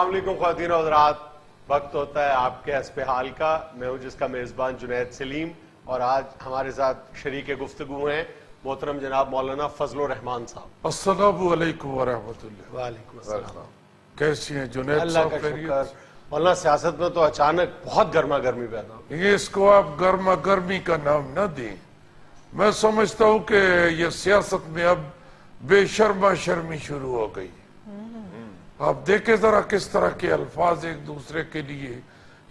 السلام علیکم خواتین و حضرات، وقت ہوتا ہے آپ کے حسب حال کا۔ میں ہوں جس کا میزبان جنید سلیم، اور آج ہمارے ساتھ شریک گفتگو ہیں محترم جناب مولانا فضل الرحمان صاحب۔ السلام علیکم ورحمۃ اللہ۔ وعلیکم السلام۔ کیسی ہیں جنید اللہ صاحب؟ کا خیریت؟ شکر۔ مولانا سیاست میں تو اچانک بہت گرما گرمی پیدا ہو۔ یہ اس کو آپ گرما گرمی کا نام نہ دیں۔ میں سمجھتا ہوں کہ یہ سیاست میں اب بے شرما شرمی شروع ہو گئی۔ آپ دیکھیں ذرا کس طرح کے الفاظ ایک دوسرے کے لیے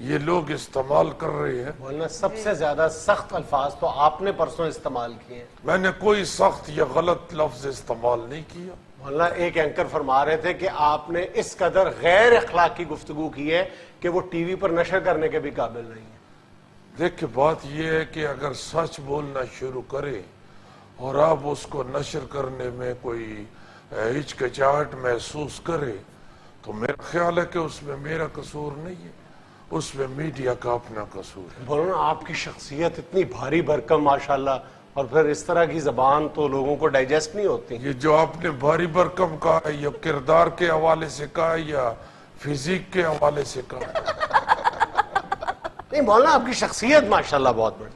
یہ لوگ استعمال کر رہے ہیں۔ مولانا سب سے زیادہ سخت الفاظ تو آپ نے پرسوں استعمال کیے ہیں۔ میں نے کوئی سخت یا غلط لفظ استعمال نہیں کیا۔ مولانا ایک اینکر فرما رہے تھے کہ آپ نے اس قدر غیر اخلاقی گفتگو کی ہے کہ وہ ٹی وی پر نشر کرنے کے بھی قابل نہیں ہے۔ دیکھیں بات یہ ہے کہ اگر سچ بولنا شروع کرے اور آپ اس کو نشر کرنے میں کوئی ہچکچاہٹ محسوس کرے تو میرا خیال ہے کہ اس میں میرا قصور نہیں ہے، اس میں میڈیا کا اپنا قصور ہے۔ مولانا آپ کی شخصیت اتنی بھاری بھرکم ماشاءاللہ، اور پھر اس طرح کی زبان تو لوگوں کو ڈائجسٹ نہیں ہوتی۔ یہ جو آپ نے بھاری بھرکم کہا ہے یہ کردار کے حوالے سے کہا ہے یا فزیک کے حوالے سے کہا ہے؟ نہیں مولانا آپ کی شخصیت ماشاءاللہ بہت بڑی۔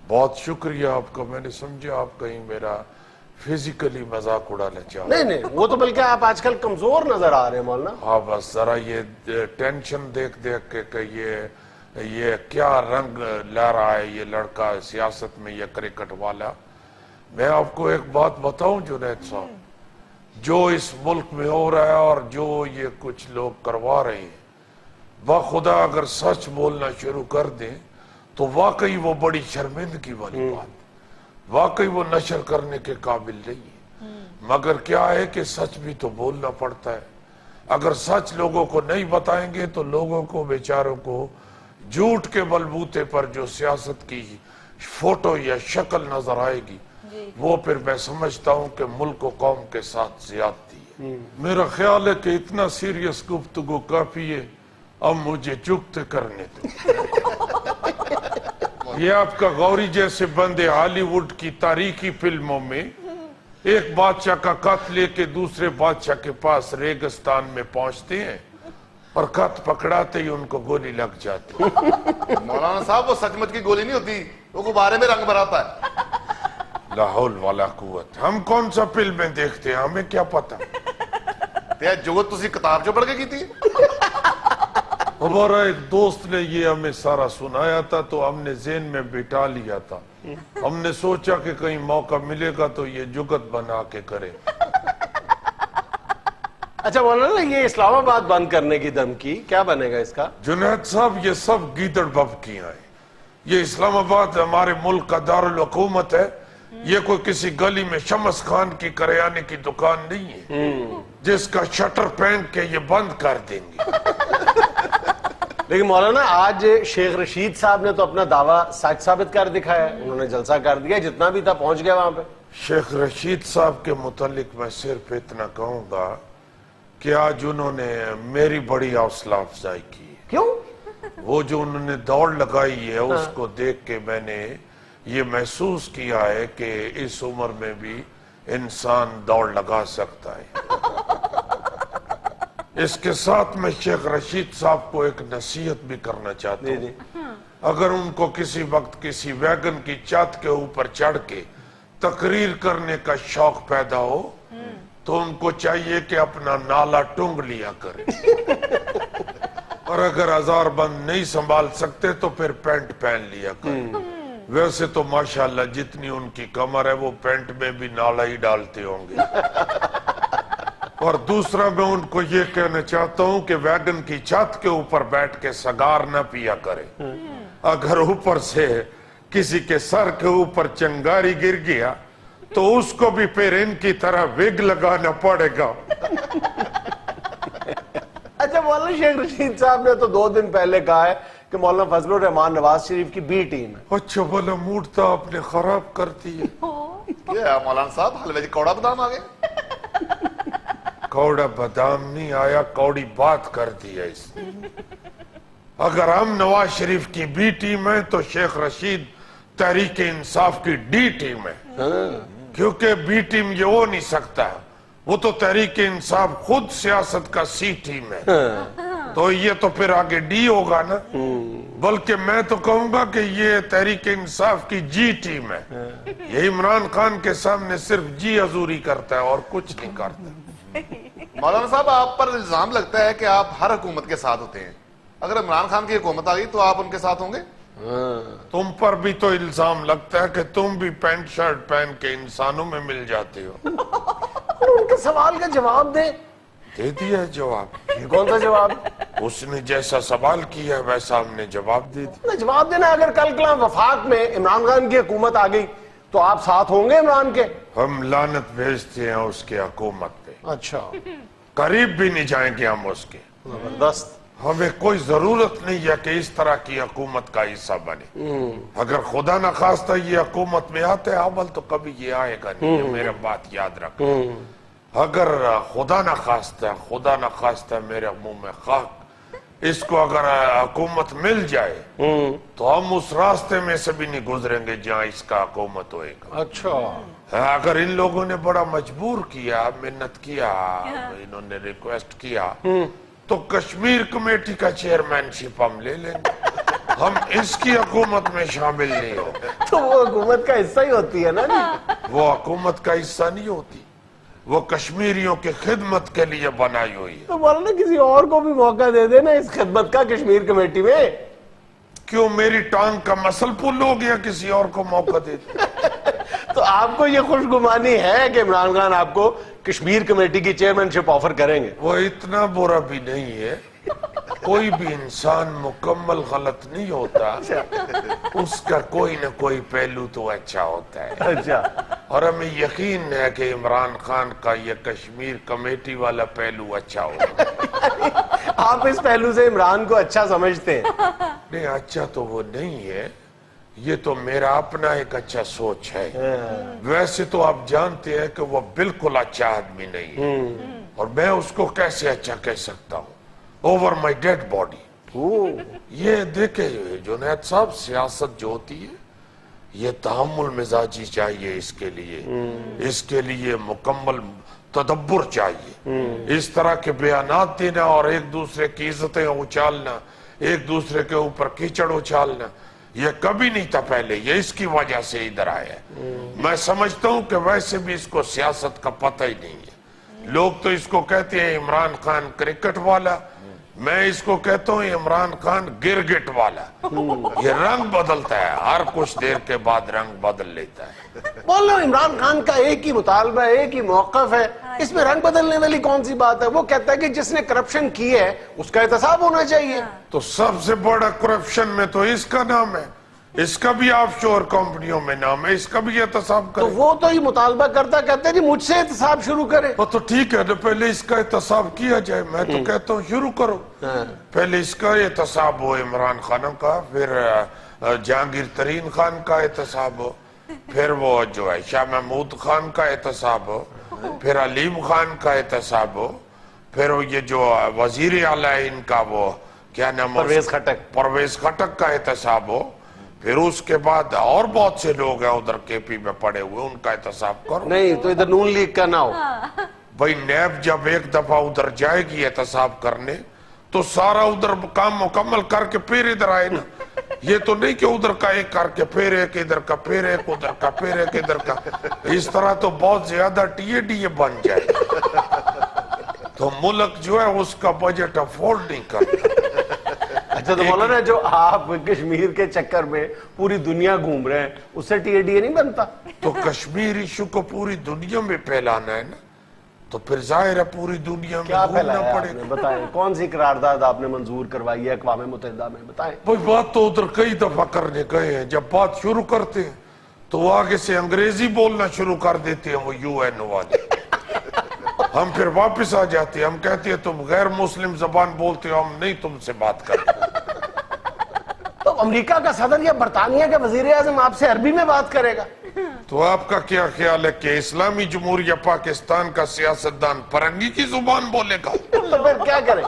بہت شکریہ آپ کا۔ میں نے سمجھا آپ کہیں میرا فزیکلی مذاق اڑانا چاہتے۔ نہیں نہیں، وہ تو بلکہ آپ آج کل کمزور نظر آ رہے ہیں مولانا۔ ہاں بس ذرا یہ ٹینشن دیکھ دیکھ کے کہ یہ کیا رنگ لا رہا ہے یہ لڑکا سیاست میں، یہ کرکٹ والا۔ میں آپ کو ایک بات بتاؤں جنید صاحب، جو اس ملک میں ہو رہا ہے اور جو یہ کچھ لوگ کروا رہے ہیں، بخدا اگر سچ بولنا شروع کر دیں تو واقعی وہ بڑی شرمندگی والی بات، واقعی وہ نشر کرنے کے قابل نہیں ہے۔ مگر کیا ہے کہ سچ بھی تو بولنا پڑتا ہے۔ اگر سچ لوگوں کو نہیں بتائیں گے تو لوگوں کو بیچاروں کو جھوٹ کے بلبوتے پر جو سیاست کی فوٹو یا شکل نظر آئے گی وہ پھر میں سمجھتا ہوں کہ ملک و قوم کے ساتھ زیادتی ہے۔ میرا خیال ہے کہ اتنا سیریس گفتگو کافی ہے، اب مجھے چپ کرنے دو۔ یہ آپ کا غوری جیسے بندے ہالی ووڈ کی تاریخی فلموں میں ایک بادشاہ کا خط لے کے دوسرے بادشاہ کے پاس ریگستان میں پہنچتے ہیں اور خط پکڑاتے ہی ان کو گولی لگ جاتی۔ مولانا صاحب وہ سچ مچ کی گولی نہیں ہوتی، وہ غبارے میں رنگ بھراتا ہے۔ لا حول ولا قوت۔ ہم کون سا فلمیں دیکھتے ہیں، ہمیں کیا پتا۔ جو تسی کتاب جو پڑھ کے کی تھی؟ ہمارا ایک دوست نے یہ ہمیں سارا سنایا تھا تو ہم نے ذہن میں بٹھا لیا تھا۔ ہم نے سوچا کہ کہیں موقع ملے گا تو یہ جگت بنا کے کرے۔ اچھا مولانا یہ اسلام آباد بند کرنے کی دھمکی کیا بنے گا اس کا؟ جنید صاحب یہ سب گیدڑ ببکیاں ہیں۔ یہ اسلام آباد ہمارے ملک کا دارالحکومت ہے، یہ کوئی کسی گلی میں شمس خان کی کریانے کی دکان نہیں ہے جس کا شٹر پھینک کے یہ بند کر دیں گے۔ لیکن مولانا آج شیخ رشید صاحب نے تو اپنا دعویٰ سچ ثابت کر دکھایا ہے، انہوں نے جلسہ کر دیا، جتنا بھی تھا پہنچ گیا وہاں پہ۔ شیخ رشید صاحب کے متعلق میں صرف اتنا کہوں گا کہ آج انہوں نے میری بڑی حوصلہ افزائی کی۔ کیوں؟ وہ جو انہوں نے دوڑ لگائی ہے اس کو دیکھ کے میں نے یہ محسوس کیا ہے کہ اس عمر میں بھی انسان دوڑ لگا سکتا ہے۔ اس کے ساتھ میں شیخ رشید صاحب کو ایک نصیحت بھی کرنا چاہتا ہوں۔ اگر ان کو کسی وقت کسی ویگن کی چھت کے اوپر چڑھ کے تقریر کرنے کا شوق پیدا ہو تو ان کو چاہیے کہ اپنا نالا ٹونگ لیا کرے، اور اگر ہزار بند نہیں سنبھال سکتے تو پھر پینٹ پہن لیا کرے۔ ویسے تو ماشاءاللہ جتنی ان کی کمر ہے وہ پینٹ میں بھی نالا ہی ڈالتے ہوں گے۔ اور دوسرا میں ان کو یہ کہنا چاہتا ہوں کہ ویگن کی چھت کے اوپر بیٹھ کے سگار نہ پیا کرے۔ اگر اوپر سے کسی کے سر کے اوپر چنگاری گر گیا تو اس کو بھی پھر ان کی طرح وگ لگانا پڑے گا۔ اچھا مولانا شیخ رشید صاحب نے تو 2 دن پہلے کہا ہے کہ مولانا فضل الرحمان نواز شریف کی بی ٹیم ہے۔ اچھا بھلا موڈ تو آپ نے خراب کر دیا۔ کیا مولانا صاحب حلوے جی کوڑا بادام آگے؟ کوڑا بادام نہیں آیا، کوڑی بات کر دیا اس نے۔ اگر ہم نواز شریف کی بی ٹیم ہے تو شیخ رشید تحریک انصاف کی ڈی ٹیم ہے، کیونکہ بی ٹیم یہ ہو نہیں سکتا وہ تو تحریک انصاف خود سیاست کا سی ٹیم ہے، تو یہ تو پھر آگے ڈی ہوگا نا، بلکہ میں تو کہوں گا کہ یہ تحریک انصاف کی جی ٹیم ہے، یہ عمران خان کے سامنے صرف جی حضوری کرتا ہے اور کچھ نہیں کرتا۔ مولانا صاحب آپ پر الزام لگتا ہے کہ آپ ہر حکومت کے ساتھ ہوتے ہیں، اگر عمران خان کی حکومت آ گئی تو آپ ان کے ساتھ ہوں گے؟ تم پر بھی تو الزام لگتا ہے کہ تم بھی پینٹ شرٹ پہن کے انسانوں میں مل جاتے ہو۔ ان کے سوال کا جواب دیں۔ دے دیا ہے جواب، یہ کون سا جواب؟ اس نے جیسا سوال کیا ویسا ہم نے جواب دے دیا۔ جواب دینا، اگر کل کلا وفاق میں عمران خان کی حکومت آ گئی تو آپ ساتھ ہوں گے عمران کے؟ ہم لعنت بھیجتے ہیں اس کی حکومت پہ، اچھا، قریب بھی نہیں جائیں گے ہم اس کے۔ زبردست۔ ہمیں کوئی ضرورت نہیں ہے کہ اس طرح کی حکومت کا حصہ بنے۔ اگر خدا نہ خواستہ یہ حکومت میں آتا ہے، اول تو کبھی یہ آئے گا نہیں، یہ میرا بات یاد رکھ۔ اگر خدا نہ خواستہ میرے منہ میں خاک، اس کو اگر حکومت مل جائے تو ہم اس راستے میں سے بھی نہیں گزریں گے جہاں اس کا حکومت ہوئے گا۔ اچھا، اگر ان لوگوں نے بڑا مجبور کیا، محنت کیا، انہوں نے ریکویسٹ کیا، تو کشمیر کمیٹی کا چیئرمین شپ ہم لے لیں گے، ہم اس کی حکومت میں شامل نہیں ہوں گے۔ تو وہ حکومت کا حصہ ہی ہوتی ہے نا جی۔ وہ حکومت کا حصہ نہیں ہوتی، وہ کشمیریوں کی خدمت کے لیے بنائی ہوئی ہے۔ تو مولانا کسی اور کو بھی موقع دے دینا اس خدمت کا کشمیر کمیٹی میں۔ کیوں میری ٹانگ کا مسل پل ہو گیا کسی اور کو موقع دے دیں؟ تو آپ کو یہ خوش گمانی ہے کہ عمران خان آپ کو کشمیر کمیٹی کی چیئرمین شپ آفر کریں گے؟ وہ اتنا برا بھی نہیں ہے، کوئی بھی انسان مکمل غلط نہیں ہوتا، اس کا کوئی نہ کوئی پہلو تو اچھا ہوتا ہے، اچھا، اور ہمیں یقین ہے کہ عمران خان کا یہ کشمیر کمیٹی والا پہلو اچھا ہوگا۔ آپ اس پہلو سے عمران کو اچھا سمجھتے ہیں؟ نہیں، اچھا تو وہ نہیں ہے، یہ تو میرا اپنا ایک اچھا سوچ ہے۔ ویسے تو آپ جانتے ہیں کہ وہ بالکل اچھا آدمی نہیں ہے، اور میں اس کو کیسے اچھا کہہ سکتا ہوں؟ Over my dad body. یہ دیکھیں جنید صاحب، سیاست جو ہوتی ہے یہ تحمل مزاجی چاہیے، اس کے لیے مکمل تدبر چاہیے۔ اس طرح کے بیانات دینا اور ایک دوسرے کی عزتیں اچھالنا، ایک دوسرے کے اوپر کیچڑ اچھالنا، یہ کبھی نہیں تھا پہلے، یہ اس کی وجہ سے ادھر آیا ہے۔ میں سمجھتا ہوں کہ ویسے بھی اس کو سیاست کا پتہ ہی نہیں ہے۔ لوگ تو اس کو کہتے ہیں عمران خان کرکٹ والا، میں اس کو کہتا ہوں عمران خان گرگٹ والا۔ یہ رنگ بدلتا ہے، ہر کچھ دیر کے بعد رنگ بدل لیتا ہے۔ بول رہا ہوں عمران خان کا ایک ہی مطالبہ ہے، ایک ہی موقف ہے، اس میں رنگ بدلنے والی کون سی بات ہے؟ وہ کہتا ہے کہ جس نے کرپشن کی ہے اس کا احتساب ہونا چاہیے۔ تو سب سے بڑا کرپشن میں تو اس کا نام ہے، اس کا بھی آف شور کمپنیوں میں نام ہے، اس کا بھی احتساب تو کرے۔ وہ تو یہ مطالبہ کرتا کہتا ہے جی مجھ سے احتساب شروع کرے۔ تو ٹھیک ہے نا، پہلے اس کا احتساب کیا جائے، میں تو کہتا ہوں شروع کرو، پہلے اس کا احتساب ہو، عمران خان کا، پھر جہانگیر ترین خان کا احتساب ہو، پھر وہ جو ہے شاہ محمود خان کا احتساب ہو، پھر علیم خان کا احتساب ہو، پھر یہ جو وزیر اعلیٰ ان کا وہ کیا نام، پرویز خٹک کا احتساب ہو، پھر اس کے بعد اور بہت سے لوگ ہیں ادھر کے پی میں پڑے ہوئے، ان کا احتساب کرو۔ نہیں تو ادھر نون لیگ کا نہ ہو۔ بھائی نیب جب ایک دفعہ ادھر جائے گی احتساب کرنے تو سارا ادھر کام مکمل کر کے پھر ادھر آئے نا۔ یہ تو نہیں کہ ادھر کا ایک کر کے پھر ایک، ادھر کا پھر ایک، ادھر کا پھر ایک، ادھر کا، اس طرح تو بہت زیادہ ٹی اے ڈی اے بن جائے تو ملک جو ہے اس کا بجٹ افورڈ نہیں کرتا۔ اچھا تو مولانا جو آپ کشمیر کے چکر میں پوری دنیا گھوم رہے ہیں اس سے ٹی اے ڈی اے نہیں بنتا؟ تو کشمیر ایشو کو پوری دنیا میں پھیلانا ہے نا، تو پھر ظاہر ہے پوری دنیا میں کیا گھومنا پھیلایا پڑے آپ نے؟ گا۔ بتائیں کون سی قرارداد آپ نے منظور کروائی ہے اقوام متحدہ میں؟ بتائیں۔ بھائی بات تو ادھر کئی دفعہ کرنے گئے ہیں، جب بات شروع کرتے ہیں تو وہ آگے سے انگریزی بولنا شروع کر دیتے ہیں وہ یو این والے، ہم پھر واپس آ جاتے ہیں، ہم کہتے ہیں تم غیر مسلم زبان بولتے ہو، ہم نہیں تم سے بات کرتے۔ تو امریکہ کا صدر یا برطانیہ کا وزیر اعظم آپ سے عربی میں بات کرے گا؟ تو آپ کا کیا خیال ہے کہ اسلامی جمہوریہ پاکستان کا سیاستدان فرنگی کی زبان بولے گا؟ تو پھر کیا کرے؟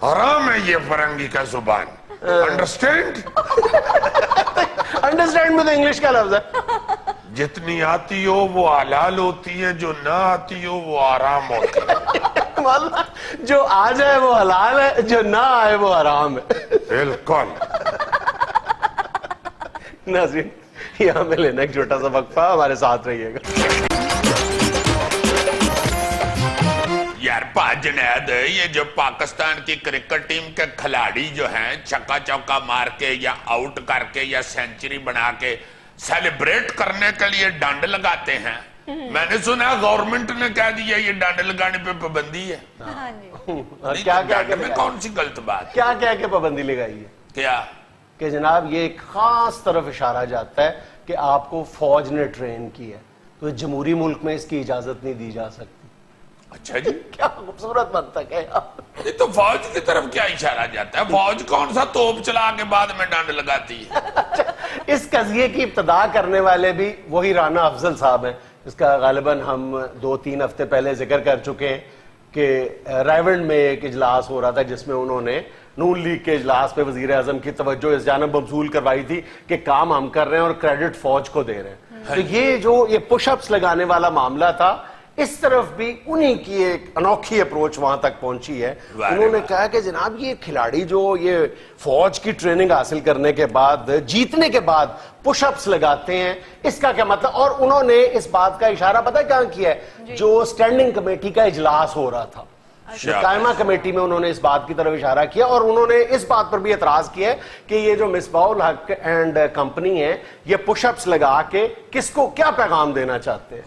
حرام ہے یہ فرنگی کا زبان، انڈرسٹینڈ؟ انڈرسٹینڈ میں تو انگلش کا لفظ ہے۔ जितनी आती हो वो हलाल होती है, जो ना आती हो वो आराम होती है। मौलाना जो आ जाए वो हलाल है, जो ना आए वो हराम है। बिल्कुल। नाज़रीन, यहाँ में लेना एक छोटा सा वक्फा, हमारे साथ रहिएगा। यार जुनैद, ये जो पाकिस्तान की क्रिकेट टीम के खिलाड़ी जो हैं छक्का चौका मार के या आउट करके या सेंचुरी बना के सेलिब्रेट करने के लिए डंड लगाते हैं, मैंने सुना गवर्नमेंट ने कह दिया ये डंड लगाने पे पाबंदी है। हाँ जी। और क्या क्या डंड में कौन सी गलत बात? क्या क्या के पाबंदी लगाई है क्या कि जनाब ये एक खास तरफ इशारा जाता है कि आपको फौज ने ट्रेन की है, तो जमहूरी मुल्क में इसकी इजाजत नहीं दी जा सकती। अच्छा जी, क्या खूबसूरत मंतक है यार। ये तो फौज की तरफ क्या इशारा जाता है? फौज कौन सा तोप चला के बाद में डंड लगाती है? इस कजिए की इब्तदा करने वाले भी वही राना अफजल साहब हैं, इसका गालिबन हम 2-3 हफ्ते पहले जिक्र कर चुके हैं कि रायवंड में एक इजलास हो रहा था जिसमें उन्होंने नून लीग के इजलास पे वजीर आजम की तवज्जो इस जानब मबसूल करवाई थी कि काम हम कर रहे हैं और क्रेडिट फौज को दे रहे हैं। तो ये जो ये पुशअप्स लगाने वाला मामला था, इस तरफ भी उन्हीं की एक अनोखी अप्रोच वहां तक पहुंची है। उन्होंने कहा कि जनाब ये खिलाड़ी जो ये फौज की ट्रेनिंग हासिल करने के बाद, जीतने के बाद पुशअप्स लगाते हैं, इसका क्या मतलब? और उन्होंने इस बात का इशारा पता है कहां किया है? जो स्टैंडिंग कमेटी का इजलास हो रहा था, कायमा कमेटी में उन्होंने इस बात की तरफ इशारा किया और उन्होंने इस बात पर भी एतराज किया कि ये जो मिसबाहुल हक एंड कंपनी है, ये पुशअप्स लगा के किसको क्या पैगाम देना चाहते हैं?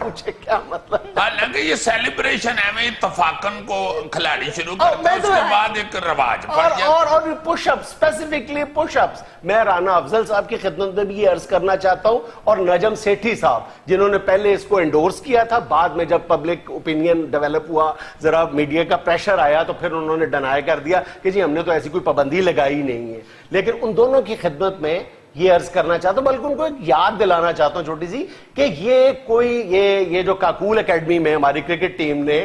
पूछे क्या मतलब? हालांकि ये सेलिब्रेशन है, मैं इत्तफाकन को खिलाड़ी शुरू करते हैं, उसके बाद एक रवाज और पुशअप्स, स्पेसिफिकली पुशअप्स। मैं राना अफजल साहब की खिदमत में भी ये अर्ज करना चाहता हूं और नजम सेठी साहब जिन्होंने पहले इसको एंडोर्स किया था, बाद में जब पब्लिक ओपिनियन डेवलप हुआ, जरा मीडिया का प्रेशर आया तो फिर उन्होंने डिनाई कर दिया कि जी हमने तो ऐसी कोई पाबंदी लगाई नहीं है। लेकिन उन दोनों की खिदमत में ये अर्ज करना चाहता हूं, बल्कि उनको एक याद दिलाना चाहता हूं छोटी सी, कि ये कोई ये जो काकूल एकेडमी में हमारी क्रिकेट टीम ने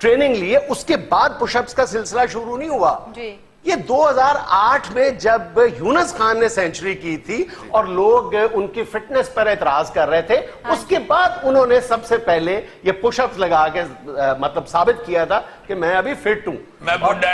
ट्रेनिंग ली है, उसके बाद पुशअप्स का सिलसिला शुरू नहीं हुआ जी। ये 2008 में जब यूनुस खान ने सेंचुरी की थी और लोग उनकी फिटनेस पर एतराज कर रहे थे, उसके बाद उन्होंने सबसे पहले ये पुशअप्स लगा के मतलब साबित किया था कि मैं अभी फिट हूं, मैं बुढ़ा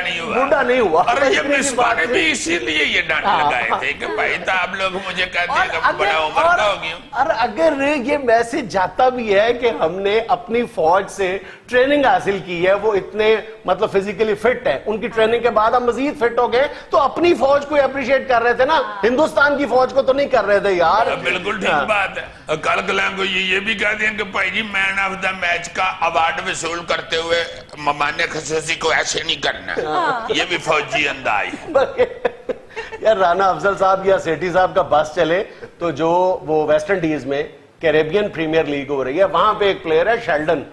नहीं हुआ। और ये मिसबाने भी इसीलिए ये डंड लगाए थे कि भाई तो आप लोग मुझे कहते हैं कि बड़ा उम्र का हो गया। और अगर ये मैसेज जाता भी है कि हमने अपनी फौज से ट्रेनिंग हासिल की है, वो इतने मतलब फिजिकली फिट है, उनकी ट्रेनिंग के बाद हम मजीद फिट हो गए, तो अपनी फौज को अप्रिशिएट कर रहे थे ना, हिंदुस्तान की फौज को तो नहीं कर रहे थे यार। बिल्कुल ठीक बात है। कल कलाम को ये भी कह दें कि भाई जी मैन ऑफ द मैच का अवार्ड वसूल करते हुए ममाने खसूसी को ऐसे नहीं करना, ये भी फौजी अंदाज है। यार राना अफजल साहब या सेठी साहब का बस चले तो जो वो वेस्ट इंडीज में कैरेबियन प्रीमियर लीग हो रही है, वहां पे एक प्लेयर है शेल्डन,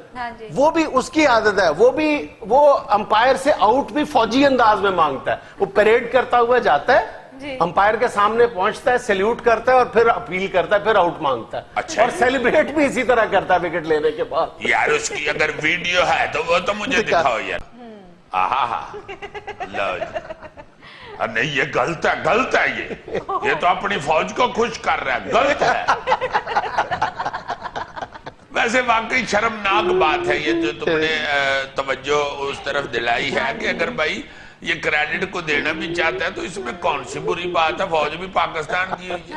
वो भी उसकी आदत है, वो अंपायर से आउट भी फौजी अंदाज में मांगता है। वो परेड करता हुआ जाता है, अंपायर के सामने पहुंचता है, सैल्यूट करता है और फिर अपील करता है, फिर आउट मांगता है। अच्छा, और सेलिब्रेट भी इसी तरह करता है विकेट लेने के बाद। यार उसकी अगर वीडियो है तो वो तो मुझे दिखाओ यार। लो नहीं, ये गलत है ये तो अपनी फौज को खुश कर रहा है, गलत है। वैसे वाकई शर्मनाक बात है ये जो तुमने तवज्जो उस तरफ दिलाई है कि अगर भाई ये क्रेडिट को देना भी चाहता है तो इसमें कौन सी बुरी बात है, फौज भी पाकिस्तान की हुई है।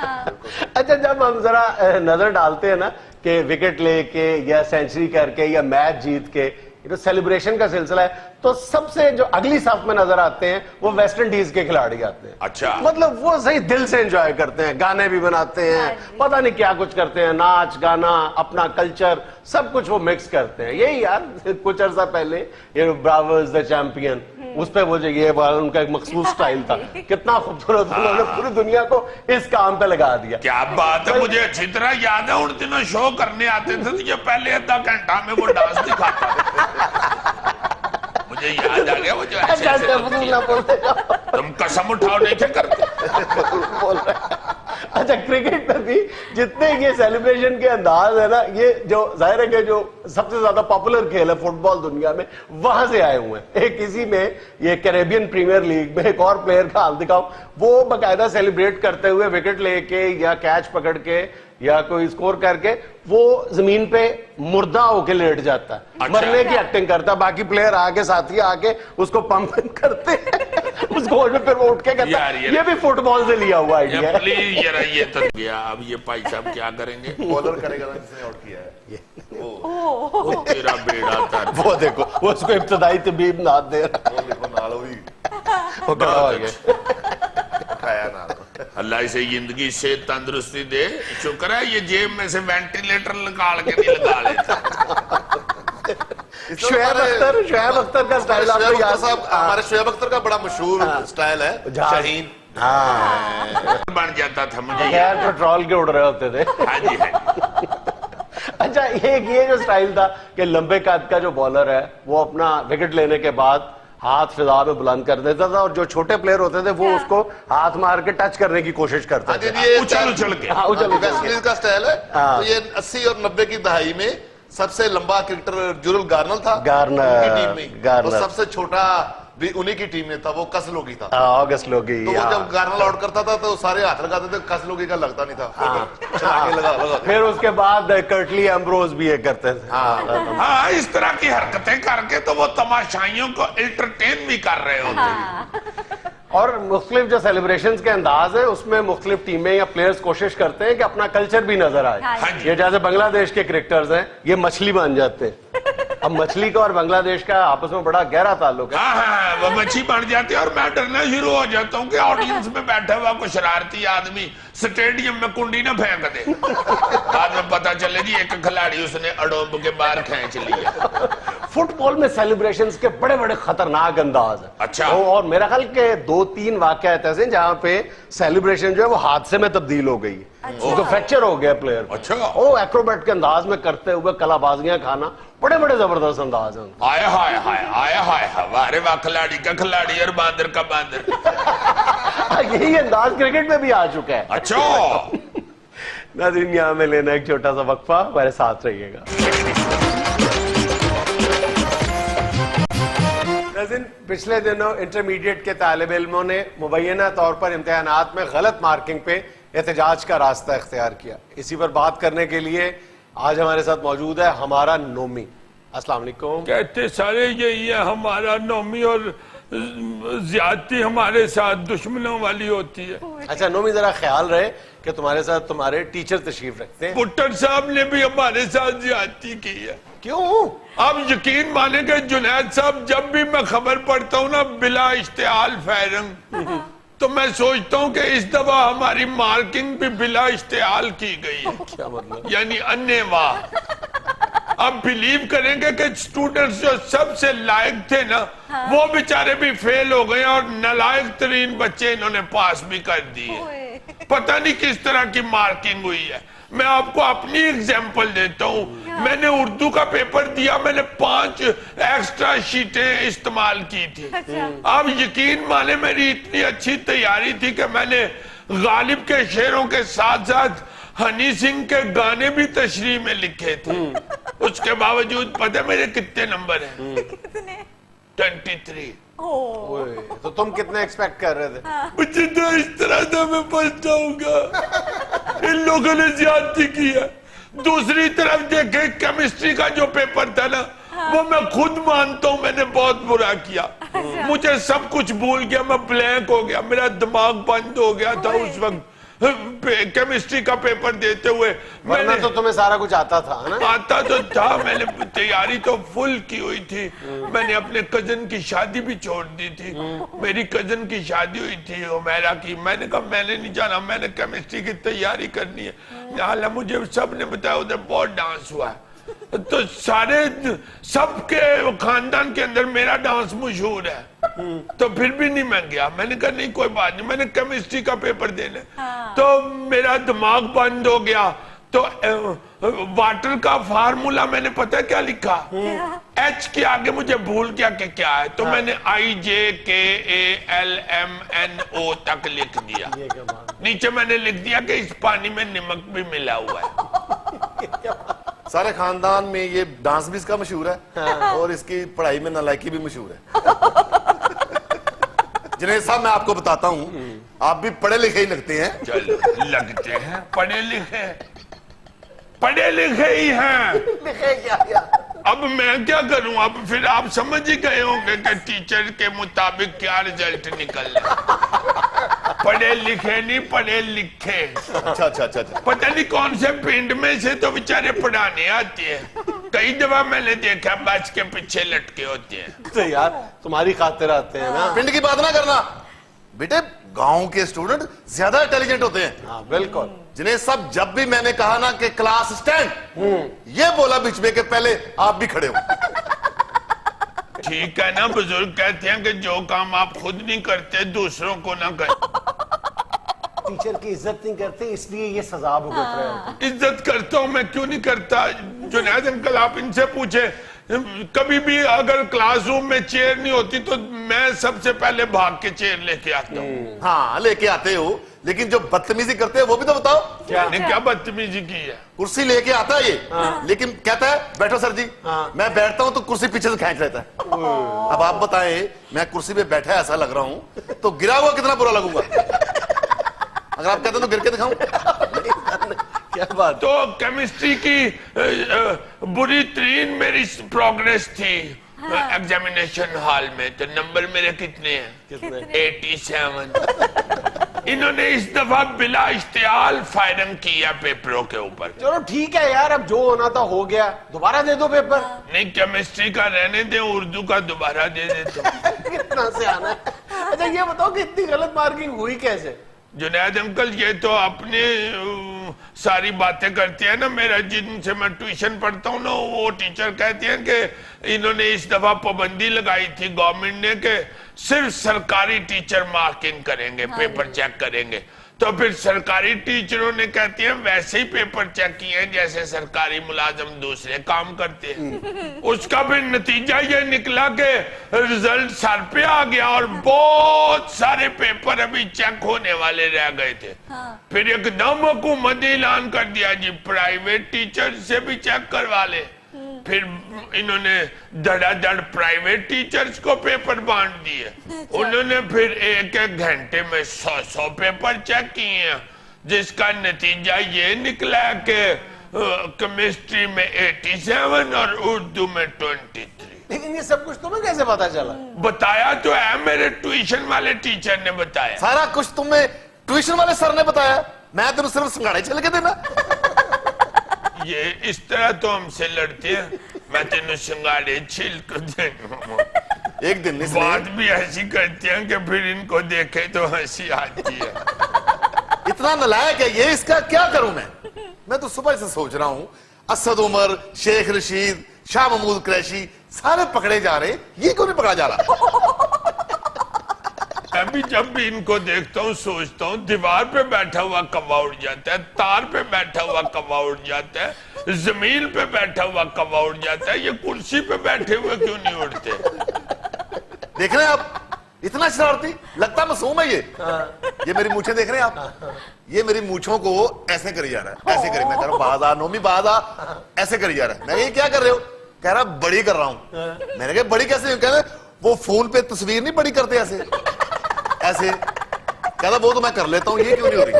अच्छा, जब हम जरा नजर डालते हैं ना कि विकेट लेके या सेंचुरी करके या मैच जीत के तो सेलिब्रेशन का सिलसिला है, तो सबसे जो अगली साफ में नजर आते हैं वो वेस्ट इंडीज के खिलाड़ी आते हैं। अच्छा, मतलब वो सही दिल से एंजॉय करते हैं, गाने भी बनाते हैं, पता नहीं क्या कुछ करते हैं, नाच गाना, अपना कल्चर सब कुछ वो मिक्स करते हैं। यही यार कुछ अर्सा पहले ये ब्रावर्स द चैंपियन, उस पे वो जो ये उनका एक मखसूस स्टाइल था, कितना खूबसूरत, उन्होंने पूरी दुनिया को इस काम पे लगा दिया। क्या बात है, मुझे अच्छी तरह याद है उन दिनों शो करने आते थे तो ये पहले आधा घंटा में वो डांस दिखाता था। मुझे याद आ गया वो जो ऐसे तुम कसम उठाओ नहीं थे करते। बोल रहे اچھا کرکٹ میں بھی جتنے یہ سیلیبریشن کے انداز ہے نا, یہ جو ظاہر ہے کہ جو سب سے زیادہ پاپولر کھیل ہے فٹ بال دنیا میں, وہاں سے آئے ہوئے ہیں. ایک اسی میں یہ کیریبین پریمیئر لیگ میں ایک اور پلیئر کا حال دکھاؤ, وہ باقاعدہ سیلیبریٹ کرتے ہوئے وکٹ لے کے یا کیچ پکڑ کے یا کوئی اسکور کر کے وہ زمین پہ مردہ ہو کے لیٹ جاتا ہے, مرنے کی ایکٹنگ کرتا ہے. باقی پلیئر آگے ساتھی آگے اس کو پمپ کرتے ہیں اس گول میں, پھر وہ اٹھ کے کہتا ہے. یہ بھی فٹ بال سے لیا ہوا آئیڈیا ہے. پلیز ذرا یہ تو گیا. اب یہ بھائی صاحب کیا کریں گے؟ بالر کرے گا جس نے آؤٹ کیا ہے. وہ تیرا بیڑا تھا. وہ دیکھو وہ اس کو ابتدائی طبیب ناد دے رہا وہ دیکھو نالو بھی وہ کھڑا ہو گیا. کھایا نالو. اللہ اسے زندگی سے تندرستی دے. شکر ہے یہ جیب میں سے وینٹیلیٹر نکال کے نہیں لگا لیتا. شعیب اختر کا سٹائل آپ کو یاد صاحب, ہمارے شعیب اختر کا بڑا مشہور سٹائل ہے شاہین. بن جاتا تھا مجھے. غیر پیٹرول کے اڑ رہے ہوتے تھے. ہاں جی ہاں. اچھا ایک یہ جو سٹائل تھا کہ لمبے قد کا جو بالر ہے وہ اپنا وکٹ لینے کے بعد ہاتھ فضا میں بلند کر دیتا تھا, اور جو چھوٹے پلیئر ہوتے تھے وہ اس کو ہاتھ مار کے ٹچ کرنے کی کوشش کرتے تھے. اچھل اچھل کے. ویسٹ انڈیز کا سٹائل ہے. تو یہ 80 اور 90 کی دہائی میں سب سے لمبا کرکٹر جورل گارنل تھا ٹیم میں, اور سب سے چھوٹا بھی انہی کی ٹیم میں تھا, وہ کس لوگی تھا. آگسٹ لوگی. تو وہ جب گارنل آؤٹ کرتا تھا تو سارے ہاتھ لگاتے تھے, کس لوگی کا لگتا نہیں تھا. پھر اس کے بعد کرٹلی ایمبروز بھی یہ کرتے تھے. ہاں اس طرح کی حرکتیں کر کے تو وہ تماشائیوں کو انٹرٹین بھی کر رہے ہوتے ہیں. اور مختلف جو سیلیبریشنز کے انداز ہیں اس میں مختلف ٹیمیں یا پلیئرز کوشش کرتے ہیں کہ اپنا کلچر بھی نظر آئے. یہ جیسے بنگلہ دیش کے کرکٹرز ہیں, یہ مچھلی بن جاتے ہیں. اب مچھلی کا اور بنگلہ دیش کا آپس میں بڑا گہرا تعلق ہے. ہاں وہ مچھلی بن جاتی ہے, اور میں ڈرنا شروع ہو جاتا ہوں کہ آڈینس میں بیٹھا ہوا کوئی شرارتی آدمی سٹیڈیم میں کنڈی نہ پھینک دے. بعد میں پتا چلے جی ایک کھلاڑی اس نے اڈوب کے باہر کھینچ لیا. فٹ بال میں سیلیبریشنز کے بڑے بڑے خطرناک انداز ہیں. اچھا. اور میرا خیال کہ 2-3 واقعات ایسے ہیں جہاں پہ سیلیبریشن جو ہے وہ حادثے میں تبدیل ہو گئی. اس کو فریکچر ہو گیا پلیئر. اچھا. وہ ایکروبیٹ کے انداز میں کرتے ہوئے کلا بازیاں کھانا, بڑے بڑے زبردست انداز ہیں. آئے ہائے ہائے آئے ہائے ہمارے واہ کھلاڑی کا کھلاڑی اور باندر کا باندر. یہی انداز کرکٹ میں بھی آ چکا ہے. اچھا. ناظرین یہاں میں لینا ایک چھوٹا سا وقفہ, ہمارے ساتھ رہیے گا. پچھلے دنوں انٹرمیڈیٹ کے طالب علموں نے مبینہ طور پر امتحانات میں غلط مارکنگ پہ احتجاج کا راستہ اختیار کیا. اسی پر بات کرنے کے لیے آج ہمارے ساتھ موجود ہے ہمارا نومی. السلام علیکم. کہتے سارے یہی ہے, ہمارا نومی, اور زیادتی ہمارے ساتھ دشمنوں والی ہوتی ہے. اچھا نومی ذرا خیال رہے کہ تمہارے ساتھ تمہارے ٹیچر تشریف رکھتے ہیں. پٹر صاحب نے بھی ہمارے ساتھ زیادتی کی ہے. کیوں؟ آپ یقین مانیں کہ جنید صاحب جب بھی میں خبر پڑھتا ہوں نا بلا اشتعال فائرنگ, تو میں سوچتا ہوں کہ اس دفعہ ہماری مارکنگ بھی بلا اشتعال کی گئی ہے. کیا مطلب؟ یعنی انے واہ. آپ بلیو کریں گے کہ اسٹوڈنٹس جو سب سے لائق تھے نا, وہ بیچارے بھی فیل ہو گئے, اور نالائق ترین بچے انہوں نے پاس بھی کر دیے. پتہ نہیں کس طرح کی مارکنگ ہوئی ہے. میں آپ کو اپنی ایگزامپل دیتا ہوں. میں نے اردو کا پیپر دیا, میں نے 5 ایکسٹرا شیٹیں استعمال کی تھی. آپ یقین مانے میری اتنی اچھی تیاری تھی کہ میں نے غالب کے شعروں کے ساتھ ساتھ ہنی سنگھ کے گانے بھی تشریح میں لکھے تھے. اس کے باوجود پتہ میرے کتنے نمبر ہیں؟ 23. تو تم کتنے ایکسپیکٹ کر رہے تھے؟ مجھے تو اس طرح تھا میں پھنس جاؤں گا. ان لوگوں نے زیادتی کی ہے. دوسری طرف دیکھیں کیمسٹری کا جو پیپر تھا نا, وہ میں خود مانتا ہوں میں نے بہت برا کیا. مجھے سب کچھ بھول گیا, میں بلینک ہو گیا, میرا دماغ بند ہو گیا تھا اس وقت کیمسٹری کا پیپر دیتے ہوئے. ورنہ تو تمہیں سارا کچھ آتا تھا نا؟ آتا تو تھا, میں نے تیاری تو فل کی ہوئی تھی. میں نے اپنے کزن کی شادی بھی چھوڑ دی تھی. میری کزن کی شادی ہوئی تھی عمیرہ کی. میں نے کہا میں نے نہیں جانا, میں نے کیمسٹری کی تیاری کرنی ہے. حالانکہ مجھے سب نے بتایا ادھر بہت ڈانس ہوا ہے. تو سارے سب کے خاندان کے اندر میرا ڈانس مشہور ہے. تو پھر بھی نہیں میں گیا. میں نے کہا نہیں کوئی بات نہیں, میں نے کیمسٹری کا پیپر دینا. تو میرا دماغ بند ہو گیا. تو वाटर का फार्मूला मैंने पता है क्या लिखा, एच के आगे मुझे भूल गया कि क्या है, तो मैंने IJKALMNO तक लिख दिया, नीचे मैंने लिख दिया कि इस पानी में नमक भी मिला हुआ है। सारे खानदान में ये डांस भी इसका मशहूर है और इसकी पढ़ाई में नालायकी भी मशहूर है। जिन्हें साहब मैं आपको बताता हूँ, आप भी पढ़े लिखे ही लगते हैं। चलो लगते हैं, पढ़े लिखे ही हैं। लिखे क्या? अब मैं क्या करूं, अब फिर आप समझ ही गए होंगे कि टीचर के मुताबिक क्या रिजल्ट निकलना। पढ़े लिखे नहीं, पढ़े लिखे। अच्छा। पता नहीं कौन से पिंड में से तो बेचारे पढ़ाने आते हैं, कई दफा मैंने देखा बस के पीछे लटके होते हैं। तो यार तुम्हारी खातिर आते हैं ना। पिंड की बात ना करना बेटे, गांव के स्टूडेंट ज्यादा इंटेलिजेंट होते हैं। हाँ बिल्कुल। जिन्हें सब जब भी मैंने कहा ना कि क्लास स्टैंड, ये बोला बीच में कि पहले आप भी खड़े हो। ठीक है ना, बुजुर्ग कहते हैं कि जो काम आप खुद नहीं करते दूसरों को ना करें। टीचर की इज्जत नहीं करते इसलिए ये सजा भुगत रहे हो। इज्जत करता हूं मैं, क्यों नहीं करता? जुनैद अंकल आप इनसे पूछे, कभी भी अगर क्लासरूम में चेयर नहीं होती तो मैं सबसे पहले भाग के चेयर लेके आता हूँ। हाँ लेके आते हो, लेकिन जो बदतमीजी करते हैं वो भी तो बताओ। क्या बदतमीजी की है? कुर्सी लेके आता है ये, लेकिन कहता है बैठो सर जी। मैं बैठता हूँ तो कुर्सी पीछे से खींच लेता है। अब आप बताएं, मैं कुर्सी पे बैठा ऐसा लग रहा हूँ तो गिरा हुआ कितना बुरा लगूंगा? अगर आप कहते हैं तो गिर के दिखाऊं? क्या बात। तो केमिस्ट्री की बुरी तरीन मेरी प्रोग्रेस थी एग्जामिनेशन हॉल में, तो नंबर मेरे कितने हैं? 87। इन्होंने इस दफा बिला इश्तियाल फायरिंग किया पेपरों के ऊपर। चलो ठीक है यार, अब जो होना था हो गया, दोबारा दे दो पेपर। नहीं, केमिस्ट्री का रहने दे, उर्दू का दोबारा दे देते। कितना से आना है? अच्छा ये बताओ कि इतनी गलत मार्किंग हुई कैसे? जुनैद अंकल ये तो अपने सारी बातें करते हैं ना, मेरा जिनसे मैं ट्यूशन पढ़ता हूँ ना, वो टीचर कहते हैं कि इन्होंने इस दफा पाबंदी लगाई थी गवर्नमेंट ने कि सिर्फ सरकारी टीचर मार्किंग करेंगे, पेपर चेक करेंगे। तो फिर सरकारी टीचरों ने कहते हैं वैसे ही पेपर चेक किए हैं जैसे सरकारी मुलाजम दूसरे काम करते हैं। उसका फिर नतीजा ये निकला कि रिजल्ट सर पे आ गया और बहुत सारे पेपर अभी चेक होने वाले रह गए थे। फिर एकदम हुकूमत ने ऐलान कर दिया जी प्राइवेट टीचर से भी चेक करवा ले। फिर इन्होंने धड़ाधड़ प्राइवेट टीचर्स को पेपर बांट दिए। उन्होंने फिर एक घंटे में 100 पेपर चेक किए हैं, जिसका नतीजा ये निकला कि केमिस्ट्री में 87 और उर्दू में 23। लेकिन ये सब कुछ तुम्हें कैसे पता चला? बताया तो है, मेरे ट्यूशन वाले टीचर ने बताया। सारा कुछ तुम्हें ट्यूशन वाले सर ने बताया? मैं तो सिर्फ संगाड़े चल के देना। ये इस तरह तो हमसे लड़ते हैं, मैं तेन सिंगाड़े छील कर दूंगा। एक दिन बात भी ऐसी करते हैं कि फिर इनको देखे तो हंसी आती है। इतना नालायक है ये, इसका क्या करूं मैं तो सुबह से सोच रहा हूं, असद उमर, शेख रशीद, शाह महमूद कुरैशी सारे पकड़े जा रहे, ये क्यों नहीं पकड़ा जा रहा? अभी जब भी इनको देखता हूँ सोचता हूँ दीवार पे बैठा हुआ कौवा उड़ जाता है, तार पे बैठा हुआ कौवा उड़ जाता है, जमीन पे बैठा हुआ कौवा उड़ जाता है, ये कुर्सी पे बैठे हुए क्यों नहीं उड़ते? देख रहे हैं आप, इतना शरारती लगता मासूम है ये मेरी मूछें देख रहे हैं आप? ये मेरी मूछों को ऐसे करी जा रहा है, ऐसे करी। मैं कह रहा हूँ बाजा नोमी बाजा, ऐसे करी जा रहा है। मैं ये क्या कर रहे हो? कह रहा बड़ी कर रहा हूँ। मैंने कहा बड़ी कैसे? कह रहे वो फोन पे तस्वीर नहीं बड़ी करते ऐसे ऐसे। कहता वो तो मैं कर लेता हूँ, ये क्यों नहीं हो रही?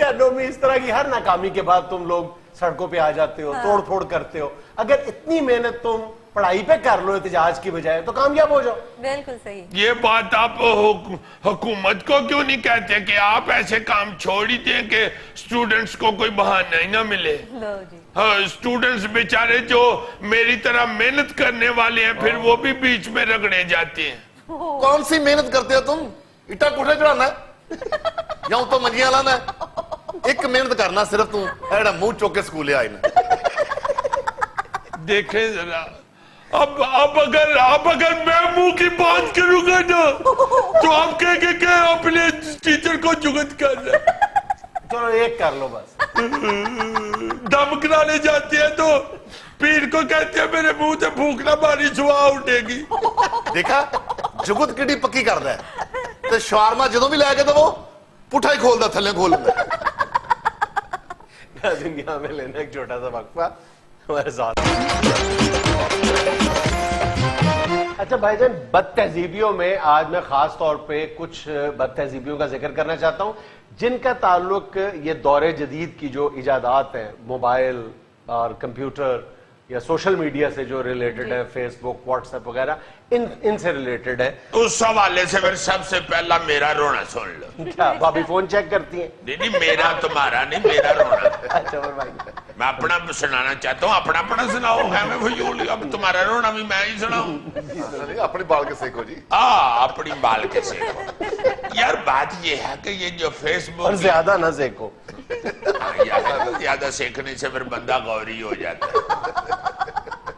यार नोमी, इस तरह की हर नाकामी के बाद तुम लोग सड़कों पे आ जाते हो, तोड़ फोड़ करते हो। अगर इतनी मेहनत तुम पढ़ाई पे कर लो एहतजाज की बजाय तो कामयाब हो जाओ। बिल्कुल सही। ये बात आप हुकूमत को क्यों नहीं कहते कि आप ऐसे काम छोड़ ही दें कि स्टूडेंट्स को कोई बहाना ही ना मिले? लो जी। हाँ, स्टूडेंट्स बेचारे जो मेरी तरह मेहनत करने वाले हैं फिर वो भी बीच में रगड़े जाते हैं। कौन सी मेहनत करते हो तुम? इटा कोठे चढ़ाना है या तो मंजियां लाना है? एक मेहनत करना सिर्फ तू एड़ा मुंह चौक के स्कूल आई ना। देखें जरा, अब अगर मैं मुंह की बात करूंगा ना तो आप कहेंगे कि अपने टीचर को जुगत कर रहे। चलो एक कर लो बस। दम कराने जाते हैं तो पीर को कहते हैं मेरे मुंह से भूख ना मारी जुआ उठेगी। देखा जुगत किड्डी पक्की करदा है ते शवारमा जदों भी लैके दवो पुठा ही खोलदा थल्ले खोल लैंदा। दुनिया में लेना एक छोटा सा वक्फा हमारे साथ। अच्छा भाईजान, बदतहजीबियों में आज मैं खास तौर पे कुछ बदतहजीबियों का जिक्र करना चाहता हूं जिनका ताल्लुक ये दौरे जदीद की जो इजादात हैं, मोबाइल और कंप्यूटर या सोशल मीडिया से जो रिलेटेड है, फेसबुक, व्हाट्सएप वगैरह, इनसे रिलेटेड है। उस हवाले से फिर सबसे पहला मेरा रोना सुन लो। क्या भाभी फोन चेक करती हैं? नहीं, मेरा तुम्हारा नहीं, मेरा रोना। अच्छा और भाई, मैं अपना सुनाना चाहता हूँ, अपना सुनाओ। मैं फजूल, अब तुम्हारा रोना भी मैं ही सुनाऊं? अपनी बाल के सेको जी। अपनी बाल के सेको। यार बात ये है कि ये जो फेसबुक, और ज्यादा ना सेको। ज्यादा सेकने से फिर बंदा गौरी हो जाता है।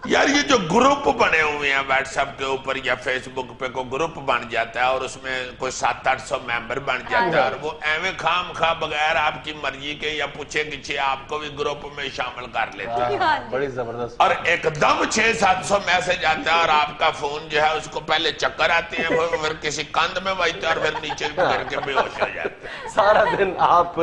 यार ये जो ग्रुप बने हुए हैं व्हाट्सएप के ऊपर या फेसबुक पे कोई ग्रुप बन जाता है और उसमें कोई 700-800 मेंबर बन जाता है और वो एवं खाम खा बगैर आपकी मर्जी के या पूछे किछे आपको भी ग्रुप में शामिल कर लेते हैं। बड़ी जबरदस्त। और एकदम 600-700 मैसेज आता है और आपका फोन जो है उसको पहले चक्कर आते हैं, फिर किसी कंध में बजता है और फिर नीचे गिर के बेहोश हो जाते हैं। सारा दिन आप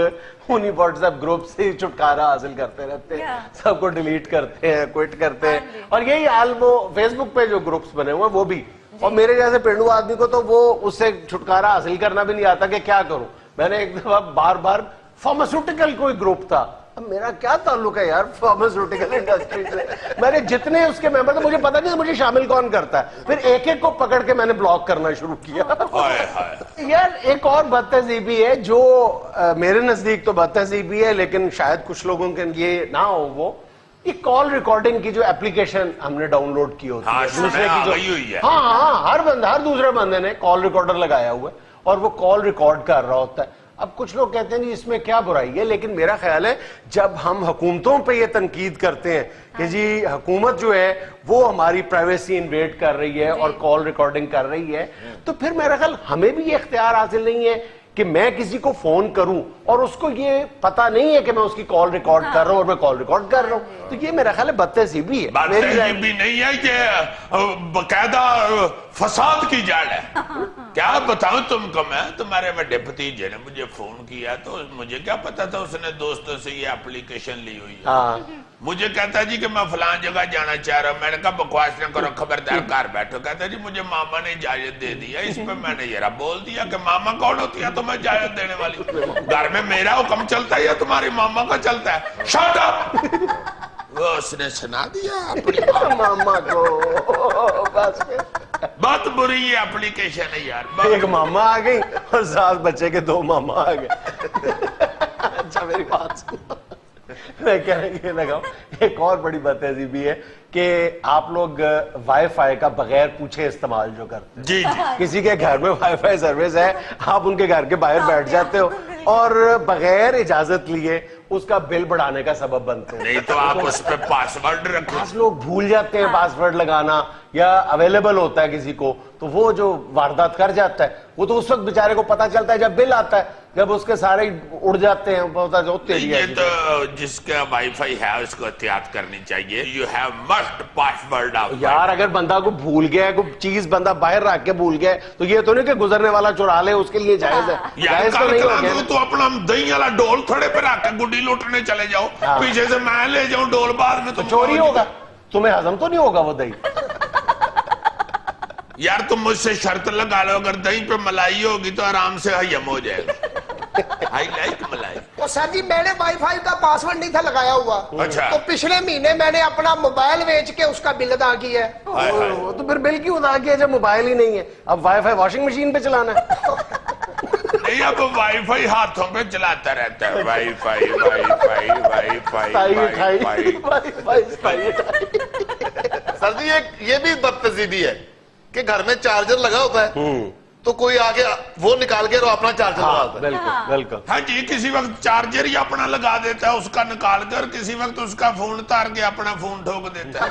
उन्हीं व्हाट्सएप ग्रुप से ही छुटकारा हासिल करते रहते हैं, सबको डिलीट करते हैं, क्विट करते हैं। और यही हाल वो फेसबुक पे जो ग्रुप्स बने हुए हैं वो भी। और मेरे जैसे पेंडू आदमी को तो वो उससे छुटकारा हासिल करना भी नहीं आता कि क्या करूं। मैंने एक दफा बार फार्मास्यूटिकल कोई ग्रुप था, अब मेरा क्या ताल्लुक है यार फार्मास्यूटिकल इंडस्ट्री से। मैंने जितने उसके मेंबर थे मुझे पता नहीं मुझे शामिल कौन करता है, फिर एक एक को पकड़ के मैंने ब्लॉक करना शुरू किया। यार एक और बदतहजीबी है जो मेरे नजदीक तो बदतहजीबी है लेकिन शायद कुछ लोगों के लिए ना हो, वो ये कॉल रिकॉर्डिंग की जो एप्लीकेशन हमने डाउनलोड की होती है दूसरे की जो, हाँ हर दूसरे बंदे ने कॉल रिकॉर्डर लगाया हुआ है और वो कॉल रिकॉर्ड कर रहा होता है। अब कुछ लोग कहते हैं जी इसमें क्या बुराई है, लेकिन मेरा ख्याल है जब हम हुकूमतों पे ये तनकीद करते हैं कि जी हुकूमत जो है वो हमारी प्राइवेसी इन्वेड कर रही है और कॉल रिकॉर्डिंग कर रही है, तो फिर मेरा ख्याल हमें भी ये इख्तियार हासिल नहीं है कि मैं किसी को फोन करूं और उसको ये पता नहीं है कि मैं उसकी कॉल रिकॉर्ड कर रहा हूं और मैं कॉल रिकॉर्ड कर रहा हूं। तो ये मेरा ख्याल है बदतहजीबी है। बदतहजीबी नहीं है, ये बकायदा फसाद की जड़ है। क्या बताऊं तुमको, मैं तुम्हारे बड़े भतीजे ने मुझे फोन किया तो मुझे क्या पता था उसने दोस्तों से ये एप्लीकेशन ली हुई है। मुझे कहता जी कि मैं फलां जगह जाना चाह रहा हूं। मैंने कहा बकवास न करो, खबरदार घर बैठो। कहता जी मुझे मामा ने इजाजत दे दी है। इस पे मैंने जरा बोल दिया कि मामा कौन होती है तुम्हें इजाजत देने वाली? घर में मेरा हुक्म चलता है या तुम्हारी मामा का चलता है? Shut up. वो उसने सुना दिया अपनी मामा को। बस बहुत बुरी ये एप्लीकेशन है यार। एक मामा आ गई और 7 बच्चे के 2 मामा आ गए। अच्छा मेरी बात सुनो, मैं कहने लगा एक और बड़ी बदतहजीबी है कि आप लोग वाईफाई का बगैर पूछे इस्तेमाल जो करते हैं। जी जी। किसी के घर में वाईफाई सर्विस है, आप उनके घर के बाहर बैठ जाते हो और बगैर इजाजत लिए उसका बिल बढ़ाने का सबब बनते हैं। नहीं तो आप उस पे पासवर्ड रखो। लोग भूल जाते हैं पासवर्ड लगाना या अवेलेबल होता है किसी को तो वो जो वारदात कर जाता है वो तो उस वक्त बेचारे को पता चलता है जब बिल आता है, जब उसके सारे उड़ जाते हैं। ये तो जिसका वाईफाई है उसको एहतियात करनी चाहिए। You have must password out. यार अगर बंदा को भूल गया है, कोई चीज बंदा बाहर रख के भूल गया तो ये तो नहीं कि गुजरने वाला चुरा ले, उसके लिए जायज है। यार तो अपना दही वाला डोल थोड़े पे रख के गुड्डी लूटने चले जाओ, पीछे से मैं ले जाऊं डोल, बाद में तो चोरी होगा, तुम्हें हजम तो नहीं होगा वो दही। यार तुम मुझसे शर्त लगा लो अगर दही पे मलाई होगी तो आराम से हजम हो जाएगा। आई लाइक मलाई। तो सर जी मैंने वाईफाई का पासवर्ड नहीं था लगाया हुआ। अच्छा। तो पिछले महीने मैंने अपना मोबाइल बेच के उसका बिल अदा किया है। तो फिर बिल क्यों अदा किया जब मोबाइल ही नहीं है? अब वाईफाई वॉशिंग मशीन पे चलाना है। नहीं अब वाईफाई हाथों पे चलाता रहता है। WiFi WiFi WiFi WiFi. Sir जी ये भी बदतहजीबी है कि घर में चार्जर लगा होता है तो कोई आगे वो निकाल के अपना चार्जर लगा होता है। बिल्कुल बिल्कुल। हाँ जी, किसी वक्त चार्जर ही अपना लगा देता है उसका निकाल कर, किसी वक्त उसका फोन तार के अपना फोन ठोक देता है।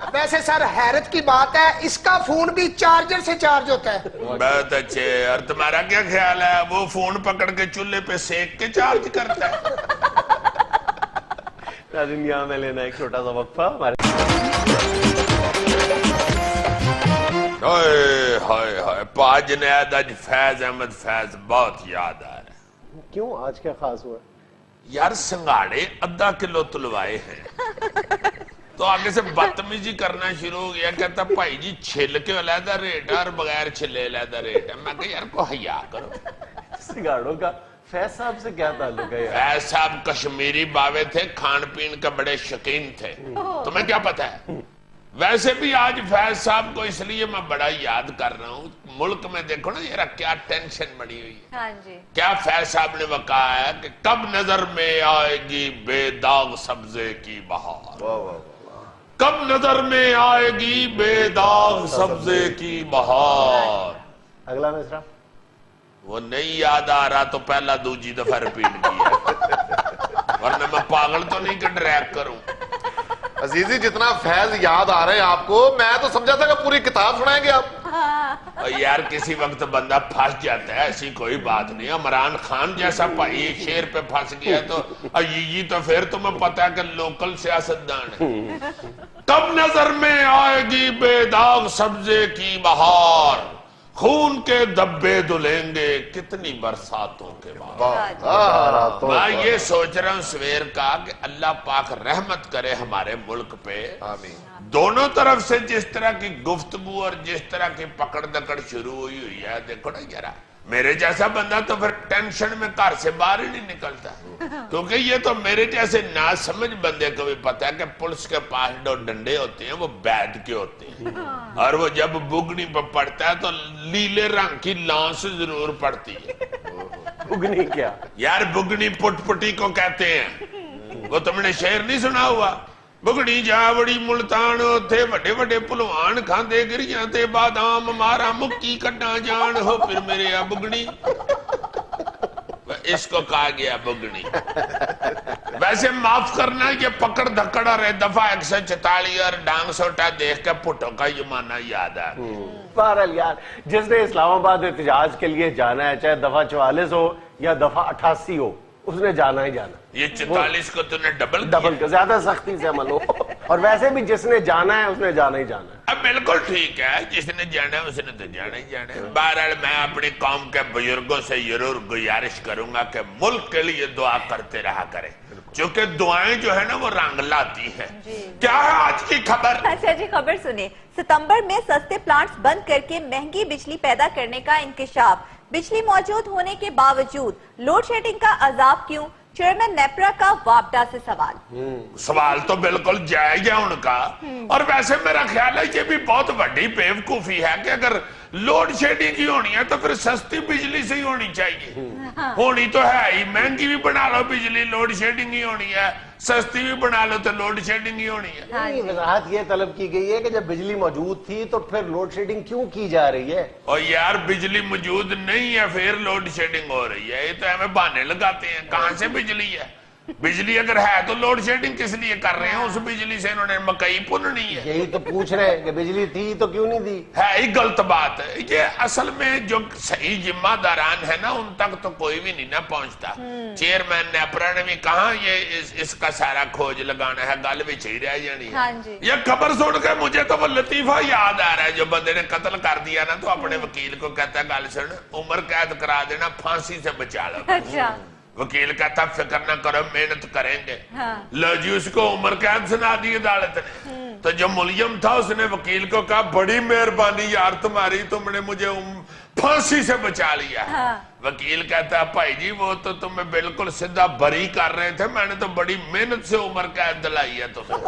वैसे सर हैरत की बात है, इसका फोन भी चार्जर से चार्ज होता है। बहुत अच्छे। और तुम्हारा क्या ख्याल है, वो फोन पकड़ के चूल्हे पे सेक के चार्ज करता है? नाज़रीन, यहाँ में लेना एक छोटा सा वक्फा। हमारे हाय हाय हाय, पाज जुनैद आज फैज अहमद फैज बहुत याद आ रहा है। क्यों, आज क्या खास हुआ? यार संगाड़े आधा किलो तुलवाए हैं तो आगे से बदतमीजी करना शुरू हो गया। कहता भाई जी छिल के अलहदा रेट है और बगैर छिले अलहदा रेट है। मैं कहा यार को हया करो। सिगाड़ों का फैज साहब से क्या ताल्लुक है यार? फैज साहब कश्मीरी बावे थे, खान पीन का बड़े शौकीन थे, तुम्हें क्या पता है? वैसे भी आज फैज साहब को इसलिए मैं बड़ा याद कर रहा हूँ, मुल्क में देखो ना यार क्या टेंशन बनी हुई है। हाँ जी। क्या फैज साहब ने वो कहा है कि कब नजर में आएगी बेदाग सब्जे की बहार, कब नजर में आएगी बेदाग सब्जे की बहार। अगला मिसरा वो नहीं याद आ रहा तो पहला दूजी दफा रिपीट किया, वरना मैं पागल तो नहीं कि ड्रैग करूं। अजीजी जितना फैज याद आ रहे हैं आपको, मैं तो समझा था कि पूरी किताब सुनाएंगे आप। और यार किसी वक्त बंदा फंस जाता है, ऐसी कोई बात नहीं। इमरान खान जैसा भाई शेर पे फंस गया तो ये तो फिर तुम्हें पता है कि लोकल सियासतदान है। कब नजर में आएगी बेदाग सब्जे की बहार, खून के धब्बे धुलेंगे कितनी बरसातों के बाद। मैं ये सोच रहा हूँ सवेर का कि अल्लाह पाक रहमत करे हमारे मुल्क पे। आमीन। दोनों तरफ से जिस तरह की गुफ्तगू और जिस तरह की पकड़ दकड़ शुरू हुई है, देखो ना जरा, मेरे जैसा बंदा तो फिर टेंशन में घर से बाहर ही नहीं निकलता, क्योंकि ये तो मेरे जैसे नासमझ बंदे को भी पता है कि पुलिस के पास जो डंडे होते हैं वो बैठ के होते हैं, और वो जब बुगनी पर पड़ता है तो नीले रंग की लांस जरूर पड़ती है। बुगनी क्या? यार बुगनी पुटपुटी को कहते हैं। वो तुमने शेर नहीं सुना हुआ? बुगड़ी जावड़ी मुल्तान थे वड्डे वड्डे भलवान खांदे गिरियां ते बादाम, मारा मुक्की कड्डा जान हो फिर मेरे आ बुगनी। इसको कहा गया बुगनी। वैसे माफ करना, ये पकड़ धक्कड़ और दफा 144 और डांग सोटा देख के पुटो का जमाना याद आ गया। बहरहाल यार, जिसने इस्लामाबाद एहतजाज के लिए जाना है, चाहे दफा 44 हो या दफा 88 हो, उसने जाना ही जाना। ये 44 को तूने डबल का ज्यादा सख्ती से अमल हो। और वैसे भी जिसने जाना है उसने जाना ही जाना है। अब बिल्कुल ठीक है, जिसने जाना है उसने तो जाना ही जाना है। बहरहाल मैं अपनी कौम के बुजुर्गों से जरूर गुजारिश करूंगा कि मुल्क के लिए दुआ करते रहा करें, क्योंकि दुआएं जो है ना वो रंग लाती हैं। क्या है आज की खबर? अच्छा जी, खबर सुने। सितंबर में सस्ते प्लांट्स बंद करके महंगी बिजली पैदा करने का इंकशाफ। बिजली मौजूद होने के बावजूद लोड शेडिंग का अजाब क्यों? चेयरमैन नेपरा का वापडा से सवाल। सवाल तो बिल्कुल जायज है उनका, और वैसे मेरा ख्याल है ये भी बहुत बड़ी बेवकूफी है कि अगर लोड शेडिंग ही होनी है तो फिर सस्ती बिजली से ही होनी चाहिए। होनी तो है ही, महंगी भी बना लो बिजली, लोड शेडिंग ही होनी है, सस्ती भी बना लो तो लोड शेडिंग ही होनी है। वजाहत ये तलब की गई है कि जब बिजली मौजूद थी तो फिर लोड शेडिंग क्यों की जा रही है? और यार बिजली मौजूद नहीं है फिर लोड शेडिंग हो रही है, ये तो हमें बहाने लगाते हैं। कहां से बिजली है? बिजली अगर है तो लोड शेडिंग किस लिए कर रहे हैं? उस बिजली से इन्होंने मकई पुननी है। यही तो पूछ रहे हैं कि बिजली थी तो क्यों नहीं दी? है ही गलत बात है ये। असल में जो सही जिम्मेदारान है ना, उन तक तो कोई भी नहीं ना पहुंचता। चेयरमैन नेपरा ने भी कहा ये इसका सारा खोज लगाना है, गल भी ही रह जानी है। हाँ जी। ये खबर सुन के मुझे तो वो लतीफा याद आ रहा है, जो बंदे ने कत्ल कर दिया ना तो अपने वकील को कहता है गल सुन, उम्र कैद करा देना, फांसी से बचा लो। अच्छा। वकील कहता फिक्र ना करो, मेहनत करेंगे। हाँ। लो जी, उसको उम्र कैद सुना दी अदालत ने। तो जो मुलजिम था उसने वकील को कहा बड़ी मेहरबानी यार तुम्हारी, तुमने मुझे फांसी से बचा लिया। हाँ। वकील कहता भाई जी वो तो तुम्हें बिल्कुल सीधा बरी कर रहे थे, मैंने तो बड़ी मेहनत से उम्र कैद दिलाई है तुम्हें।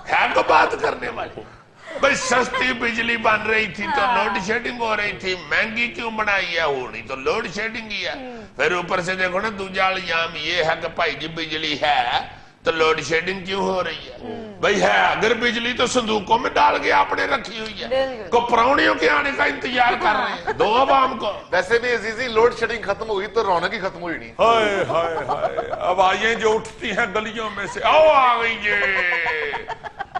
है को बात करने वाली। भाई सस्ती बिजली बन रही थी तो लोड शेडिंग हो रही थी, महंगी क्यों बनाई है? होनी तो लोड शेडिंग ही है। फिर ऊपर से देखो ना दूजा इल्जाम ये है कि भाई जी बिजली है तो लोड शेडिंग क्यों हो रही है? भाई है अगर बिजली तो संदूकों में डाल के आपने रखी हुई है, को प्राणियों के आने का इंतजार कर रहे हैं दो आवाम को। वैसे भी अजीजी लोड शेडिंग खत्म हुई तो रौनक ही खत्म हुई नहीं। हाय हाय हाय, अब आइए जो उठती हैं गलियों में से, आओ आ गई ये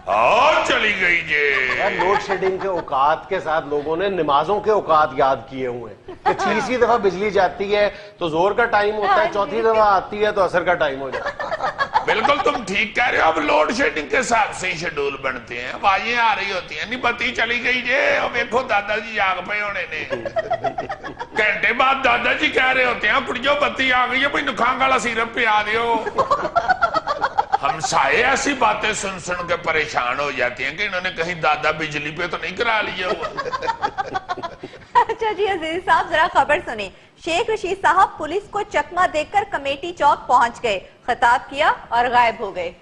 चली गई जी। यार लोड शेडिंग के औकात के साथ लोगों ने नमाजों के औकात याद किए हुए हैं कि तीसरी दफा बिजली जाती है तो जोर का टाइम होता है, चौथी दफा आती है तो असर का टाइम हो जाता है। बिल्कुल तुम ठीक कह रहे हो। अब लोड शेडिंग के हिसाब से ही शेड्यूल बनते हैं, आवाजें आ रही होती हैं, नहीं बत्ती चली गई जे, अब देखो दादाजी जाग पे होने ने। घंटे बाद दादाजी कह रहे होते हैं कुड़ियों बत्ती आ गई है, भाई नुखांग वाला सिरप पिया दियो। हम साए ऐसी बातें सुन सुन के परेशान हो जाती हैं कि इन्होंने कहीं दादा बिजली पे तो नहीं करा लिया हुआ। अच्छा जी अजीज साहब जरा खबर सुने। शेख रशीद साहब पुलिस को चकमा देकर कमेटी चौक पहुंच गए, खिताब किया और गायब हो गए।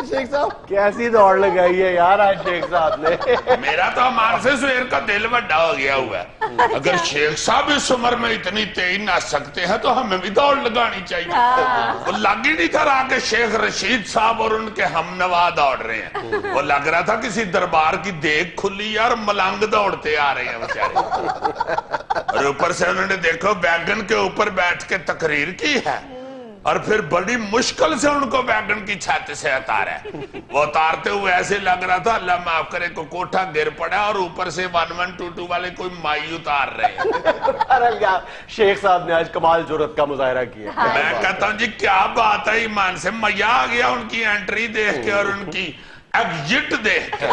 शेख साहब कैसी दौड़ लगाई है यार आज शेख साहब ने। मेरा तो अमान से सुहेर का दिल बड़ा हो गया हुआ है। अगर शेख साहब इस उम्र में इतनी तेज नाच सकते हैं तो हमें भी दौड़ लगानी चाहिए। वो लग ही नहीं था रहा कि शेख रशीद साहब और उनके हमनवा दौड़ रहे हैं। वो लग रहा था किसी दरबार की देख खुली और मलंग दौड़ते आ रहे हैं बेचारे। और ऊपर से उन्होंने देखो बैगन के ऊपर बैठ के तकरीर की है और फिर बड़ी मुश्किल से उनको बैगन की छत से उतारा है। वो उतारते हुए ऐसे लग रहा था अल्लाह माफ करे को कोठा गिर पड़ा और ऊपर से 1122 वाले कोई माई उतार रहे हैं। शेख साहब ने आज कमाल जुर्रत का मुजाहरा किया। मैं कहता हूँ जी क्या बात है, ईमान से मजा आ गया उनकी एंट्री देख के और उनकी एग्जिट देख के।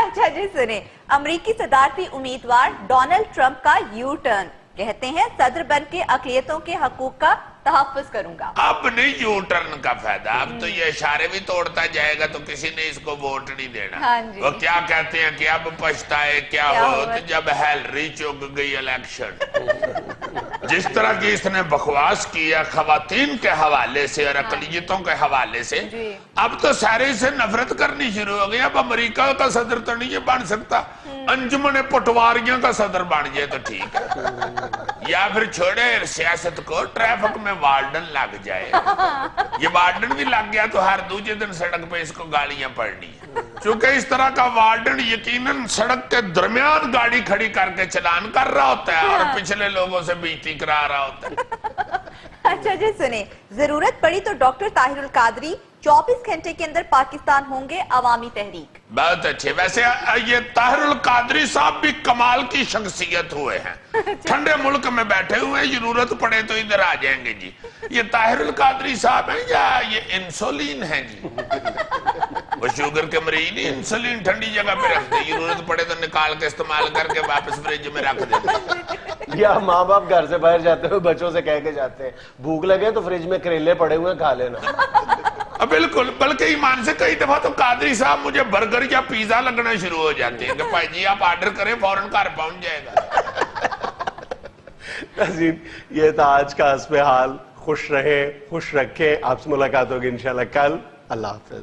अच्छा जी सुने, अमरीकी सदारती उम्मीदवार डोनाल्ड ट्रंप का यू टर्न, कहते हैं सदर बन के अकलियतों के हकूक का तहफ्फुज करूंगा। अब नहीं यू टर्न का फायदा, अब तो ये इशारे भी तोड़ता जाएगा तो किसी ने इसको वोट नहीं देना। हाँ जी। वो क्या कहते हैं कि अब पछताए क्या होत जब हेलरी चुक गई इलेक्शन। जिस तरह की इसने बकवास किया खवातीन के हवाले से और अकलियतों के हवाले से, अब तो सारे से नफरत करनी शुरू हो गई। अब अमेरिका का सदर तो नहीं बन सकता, अंजुमन पटवारियों का सदर बन जाए तो ठीक है। या फिर छोड़े सियासत को, ट्रैफिक में वार्डन लग जाए। ये वार्डन भी लग गया तो हर दूसरे दिन सड़क पे इसको गालियां पड़नी है। चूंकि इस तरह का वार्डन यकीनन सड़क के दरमियान गाड़ी खड़ी करके चलान कर रहा होता है और पिछले लोगों से बेइज्जती करा रहा होता है। अच्छा जी सुने, जरूरत पड़ी तो डॉक्टर ताहिरुल कादरी 24 घंटे के अंदर पाकिस्तान होंगे अवामी तहरीक। बहुत अच्छे। वैसे ये ताहिरुल कादरी साहब भी कमाल की शख्सियत हुए हैं। ठंडे मुल्क में बैठे हुए हैं, जरूरत पड़े तो इधर आ जाएंगे जी। ये ताहिरुल कादरी साहब हैं या ये इंसुलिन है जी? वो शुगर के मरीज नहीं, इंसुलिन ठंडी जगह पे रखते, जरूरत पड़े तो निकाल के इस्तेमाल करके वापस फ्रिज में रख देते। या माँ बाप घर से बाहर जाते हुए बच्चों से कह के जाते हैं भूख लगे तो फ्रिज में करेले पड़े हुए खा लेना। बिल्कुल, बल्कि ईमान से कई दफा तो कादरी साहब मुझे बर्गर या पिज्जा लगना शुरू हो जाते हैं कि भाई जी आप ऑर्डर करें फौरन घर पहुंच जाएगा। नाज़रीन ये था आज का हस्बे हाल। खुश रहे, खुश रखे। आपसे मुलाकात होगी इंशाल्लाह कल। अल्लाह हाफ़िज़।